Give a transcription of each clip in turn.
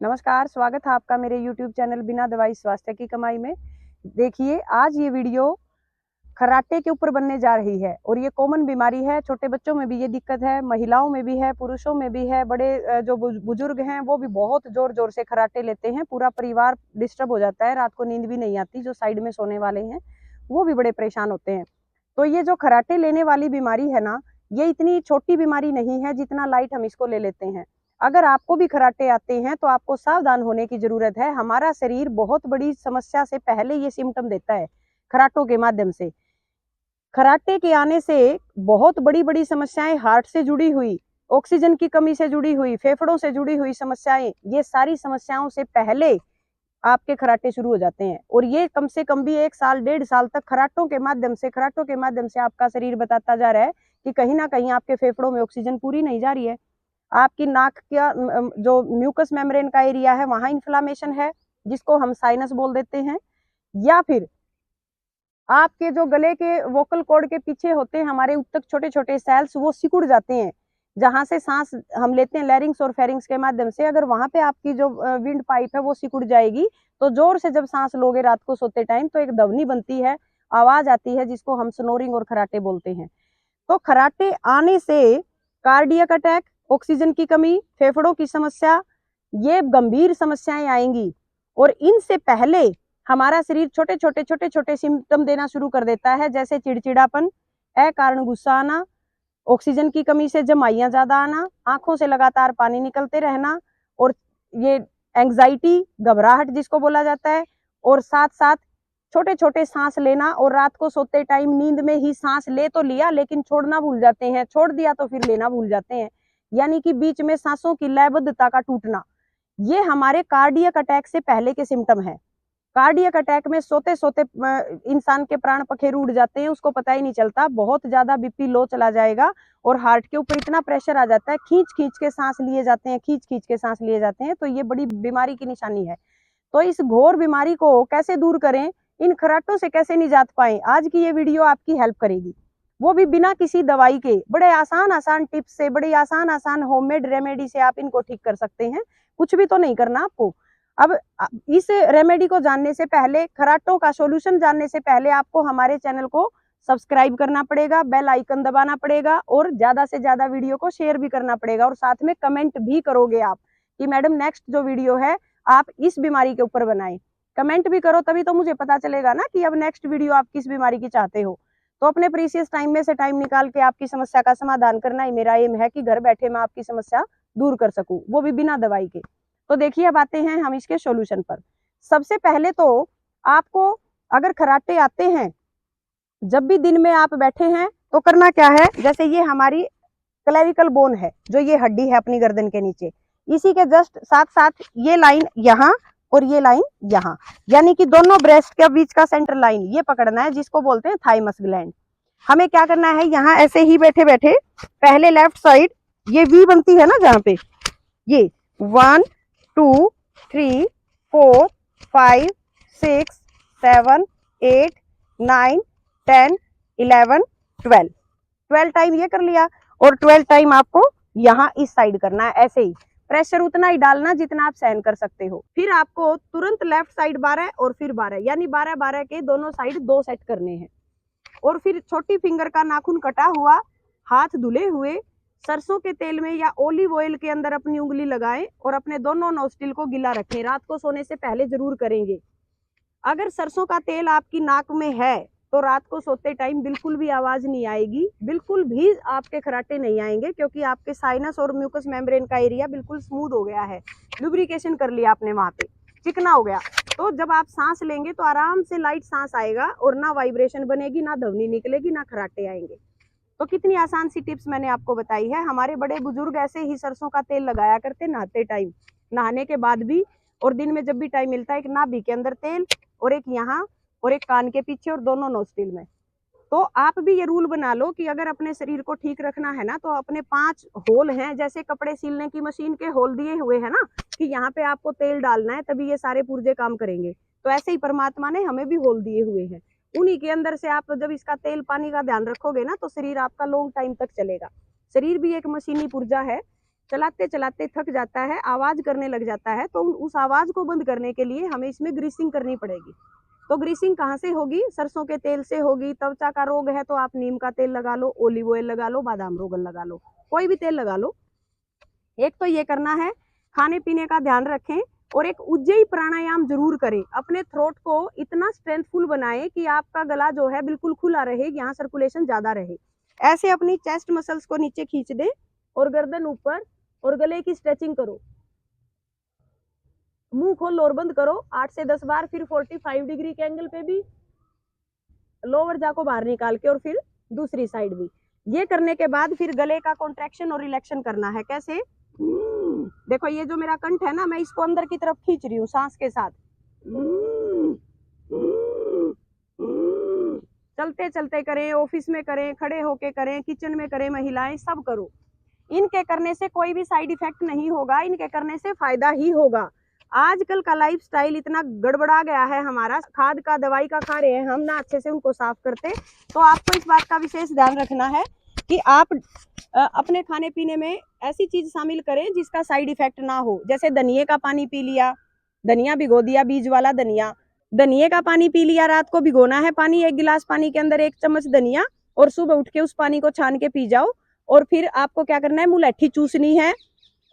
नमस्कार, स्वागत है आपका मेरे YouTube चैनल बिना दवाई स्वास्थ्य की कमाई में। देखिए, आज ये वीडियो खर्राटे के ऊपर बनने जा रही है और ये कॉमन बीमारी है। छोटे बच्चों में भी ये दिक्कत है, महिलाओं में भी है, पुरुषों में भी है। बड़े जो बुजुर्ग हैं वो भी बहुत जोर-जोर से खर्राटे लेते हैं। पूरा परिवार डिस्टर्ब हो जाता है, रात को नींद भी नहीं आती। जो साइड में सोने वाले हैं, वो भी बड़े परेशान होते हैं। तो ये जो खर्राटे लेने वाली बीमारी है ना, ये इतनी छोटी बीमारी नहीं है जितना लाइट हम इसको ले लेते हैं। अगर आपको भी खर्राटे आते हैं तो आपको सावधान होने की जरूरत है। हमारा शरीर बहुत बड़ी समस्या से पहले ये सिम्टम देता है खर्राटों के माध्यम से। खर्राटे के आने से बहुत बड़ी-बड़ी समस्याएं हार्ट से जुड़ी हुई, ऑक्सीजन की कमी से जुड़ी हुई, फेफड़ों से जुड़ी हुई समस्याएं, ये सारी समस्याओं से पहले आपके खर्राटे शुरू हो जाते हैं। और ये कम से कम भी 1 साल, 1.5 साल तक खर्राटों के माध्यम से आपका शरीर बताता जा रहा है कि कहीं ना कहीं आपके फेफड़ों में ऑक्सीजन पूरी नहीं जा रही है। आपकी नाक का जो म्यूकस मेम्ब्रेन का एरिया है वहां इन्फ्लामेशन है, जिसको हम साइनस बोल देते हैं। या फिर आपके जो गले के वोकल कॉर्ड के पीछे होते हैं हमारे उत्तक छोटे-छोटे सेल्स, वो सिकुड़ जाते हैं। जहां से सांस हम लेते हैं लैरिंग्स और फेरिंग्स के माध्यम से, अगर वहां पे आपकी जो विंड पाइप है वो सिकुड़ जाएगी, तो जोर से जब सांस लोगे रात को सोते टाइम तो एक ध्वनि बनती है, आवाज आती है, जिसको हम स्नोरिंग और खर्राटे बोलते हैं। तो खर्राटे आने से कार्डियक अटैक, ऑक्सीजन की कमी, फेफड़ों की समस्या, ये गंभीर समस्याएं आएंगी। और इनसे पहले हमारा शरीर छोटे-छोटे सिम्टम देना शुरू कर देता है, जैसे चिड़चिड़ापन, अकारण गुस्सा आना, ऑक्सीजन की कमी से जमाइयां ज्यादा आना, आंखों से लगातार पानी निकलते रहना, और ये एंग्जाइटी, घबराहट जिसको बोला जाता है, और साथ साथ छोटे-छोटे सांस लेना, और रात को सोते टाइम नींद में ही सांस ले तो लिया लेकिन छोड़ना भूल जाते हैं, छोड़ दिया तो फिर लेना भूल जाते हैं, यानी कि बीच में सांसों की लयबद्धता का टूटना। ये हमारे कार्डियक अटैक से पहले के सिम्टम है। कार्डियक अटैक में सोते सोते इंसान के प्राण पखेरु उड़ जाते हैं, उसको पता ही नहीं चलता। बहुत ज्यादा बीपी लो चला जाएगा और हार्ट के ऊपर इतना प्रेशर आ जाता है, खींच खींच के सांस लिए जाते हैं, खींच खींच के सांस लिए जाते हैं। तो ये बड़ी बीमारी की निशानी है। तो इस घोर बीमारी को कैसे दूर करें, इन खर्राटों से कैसे निजात पाएं, आज की ये वीडियो आपकी हेल्प करेगी। वो भी बिना किसी दवाई के, बड़े आसान आसान टिप्स से, बड़ी आसान आसान होममेड रेमेडी से आप इनको ठीक कर सकते हैं। कुछ भी तो नहीं करना आपको। अब इस रेमेडी को जानने से पहले, खर्राटों का सॉल्यूशन जानने से पहले, आपको हमारे चैनल को सब्सक्राइब करना पड़ेगा, बेल आइकन दबाना पड़ेगा, और ज्यादा से ज्यादा वीडियो को शेयर भी करना पड़ेगा। और साथ में कमेंट भी करोगे आप कि मैडम नेक्स्ट जो वीडियो है आप इस बीमारी के ऊपर बनाएं। कमेंट भी करो, तभी तो मुझे पता चलेगा ना कि अब नेक्स्ट वीडियो आप किस बीमारी की चाहते हो। तो अपने प्रीशियस टाइम में से टाइम निकाल के आपकी समस्या का समाधान करना ही मेरा एम है, कि घर बैठे मैं आपकी समस्या दूर कर सकूं, वो भी बिना दवाई के। तो देखिए, अब आते हैं हम इसके सॉल्यूशन पर। सबसे पहले तो आपको, अगर खर्राटे आते हैं, जब भी दिन में आप बैठे हैं तो करना क्या है, जैसे ये हमारी क्लेविकल बोन है, जो ये हड्डी है अपनी गर्दन के नीचे, इसी के जस्ट साथ साथ ये लाइन यहाँ और ये लाइन यहाँ, यानी कि दोनों ब्रेस्ट के बीच का सेंटर लाइन ये पकड़ना है, जिसको बोलते हैं थाइमस ग्लैंड। हमें क्या करना है, यहाँ ऐसे ही बैठे बैठे पहले लेफ्ट साइड ये वी बनती है ना, जहाँ पे ये 1 2 3 4 5 6 7 8 9 10 11 12 टाइम ये कर लिया, और 12 टाइम आपको यहाँ इस साइड करना है। ऐसे ही प्रेशर उतना ही डालना जितना आप सहन कर सकते हो। फिर आपको तुरंत लेफ्ट साइड 12 और फिर 12, यानी 12 12 के दोनों साइड 2 सेट करने हैं। और फिर छोटी फिंगर का नाखून कटा हुआ, हाथ धुले हुए, सरसों के तेल में या ओलिव ऑयल के अंदर अपनी उंगली लगाएं और अपने दोनों नोस्ट्रिल को गिला रखें। रात को सोने से पहले जरूर करेंगे। अगर सरसों का तेल आपकी नाक में है तो रात को सोते टाइम बिल्कुल भी आवाज नहीं आएगी, बिल्कुल भी आपके खर्राटे नहीं आएंगे, क्योंकि आपके साइनस और म्यूकस मेम्ब्रेन का एरिया बिल्कुल स्मूथ हो गया है, लुब्रिकेशन कर लिया आपने, वहां पे चिकना हो गया। तो जब आप सांस लेंगे तो आराम से लाइट सांस आएगा, और ना वाइब्रेशन बनेगी, ना ध्वनि निकलेगी, ना खर्राटे आएंगे। तो कितनी आसान सी टिप्स मैंने आपको बताई है। हमारे बड़े बुजुर्ग ऐसे ही सरसों का तेल लगाया करते नहाते टाइम, नहाने के बाद भी, और दिन में जब भी टाइम मिलता है, एक नाभि के अंदर तेल और एक यहाँ और एक कान के पीछे और दोनों नोस्ट्रिल में। तो आप भी ये रूल बना लो कि अगर अपने शरीर को ठीक रखना है ना, तो अपने 5 होल हैं, जैसे कपड़े सिलने की मशीन के होल दिए हुए हैं ना, कि यहाँ पे आपको तेल डालना है तभी ये सारे पुर्जे काम करेंगे। तो ऐसे ही परमात्मा ने हमें भी होल दिए हुए हैं, उन्हीं के अंदर से आप जब इसका तेल पानी का ध्यान रखोगे ना, तो शरीर आपका लॉन्ग टाइम तक चलेगा। शरीर भी एक मशीनी पुर्जा है, चलाते चलाते थक जाता है, आवाज करने लग जाता है, तो उस आवाज को बंद करने के लिए हमें इसमें ग्रीसिंग करनी पड़ेगी। तो ग्रीसिंग कहाँ से होगी? सरसों के तेल से होगी। त्वचा का रोग है तो आप नीम का तेल लगा लो, ओलिव ऑयल लगा लो, बादाम रोगन लगा लो, कोई भी तेल लगा लो। एक तो ये करना है, खाने पीने का ध्यान रखें, और एक उज्जयी प्राणायाम जरूर करें। अपने थ्रोट को इतना स्ट्रेंथफुल बनाएं कि आपका गला जो है बिल्कुल खुला रहे, यहाँ सर्कुलेशन ज्यादा रहे। ऐसे अपनी चेस्ट मसल्स को नीचे खींच दे और गर्दन ऊपर, और गले की स्ट्रेचिंग करो। मुंह खोल और बंद करो 8 से 10 बार, फिर 45 डिग्री के एंगल पे भी लोअर जा को बाहर निकाल के, और फिर दूसरी साइड भी। ये करने के बाद फिर गले का कॉन्ट्रैक्शन और रिलैक्शन करना है। कैसे? देखो ये जो मेरा कंठ है ना, मैं इसको अंदर की तरफ खींच रही हूँ सांस के साथ। चलते चलते करें, ऑफिस में करें, खड़े होके करें, किचन में करें, महिलाएं सब करो। इनके करने से कोई भी साइड इफेक्ट नहीं होगा, इनके करने से फायदा ही होगा। आजकल का लाइफस्टाइल इतना गड़बड़ा गया है हमारा, खाद का दवाई का खा रहे हैं हम ना, अच्छे से उनको साफ करते। तो आपको इस बात का विशेष ध्यान रखना है कि आप अपने खाने पीने में ऐसी चीज शामिल करें जिसका साइड इफेक्ट ना हो। जैसे धनिये का पानी पी लिया, धनिया भिगो दिया, बीज वाला धनिया, धनिये का पानी पी लिया, रात को भिगोना है पानी, 1 गिलास पानी के अंदर 1 चम्मच धनिया, और सुबह उठ के उस पानी को छान के पी जाओ। और फिर आपको क्या करना है, मुलैठी चूसनी है,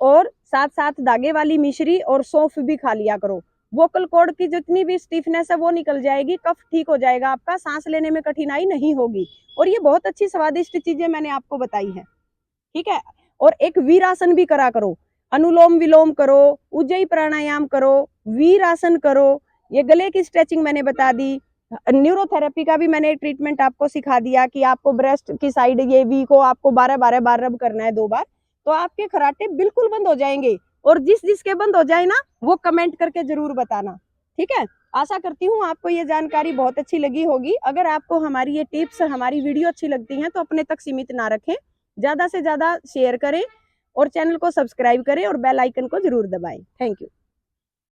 और साथ साथ धागे वाली मिश्री और सौंफ भी खा लिया करो। वोकल कॉर्ड की जितनी भी स्टिफनेस है वो निकल जाएगी, कफ ठीक हो जाएगा आपका, सांस लेने में कठिनाई नहीं होगी। और ये बहुत अच्छी स्वादिष्ट चीजें मैंने आपको बताई है, ठीक है। और एक वीरासन भी करा करो, अनुलोम विलोम करो, उज्जयी प्राणायाम करो, वीरासन करो। ये गले की स्ट्रेचिंग मैंने बता दी। न्यूरोथेरेपी का भी मैंने ट्रीटमेंट आपको सिखा दिया कि आपको ब्रेस्ट की साइड ये वी को आपको 12-12 बार रब करना है 2 बार, तो आपके खराटे बिल्कुल बंद हो जाएंगे। और जिसके बंद हो जाए ना, वो कमेंट करके जरूर बताना, ठीक है। आशा करती हूँ आपको ये जानकारी बहुत अच्छी लगी होगी। अगर आपको हमारी ये टिप्स, हमारी वीडियो अच्छी लगती हैं तो अपने तक सीमित ना रखें, ज्यादा से ज्यादा शेयर करें, और चैनल को सब्सक्राइब करें, और बेल आइकन को जरूर दबाएं। Thank you.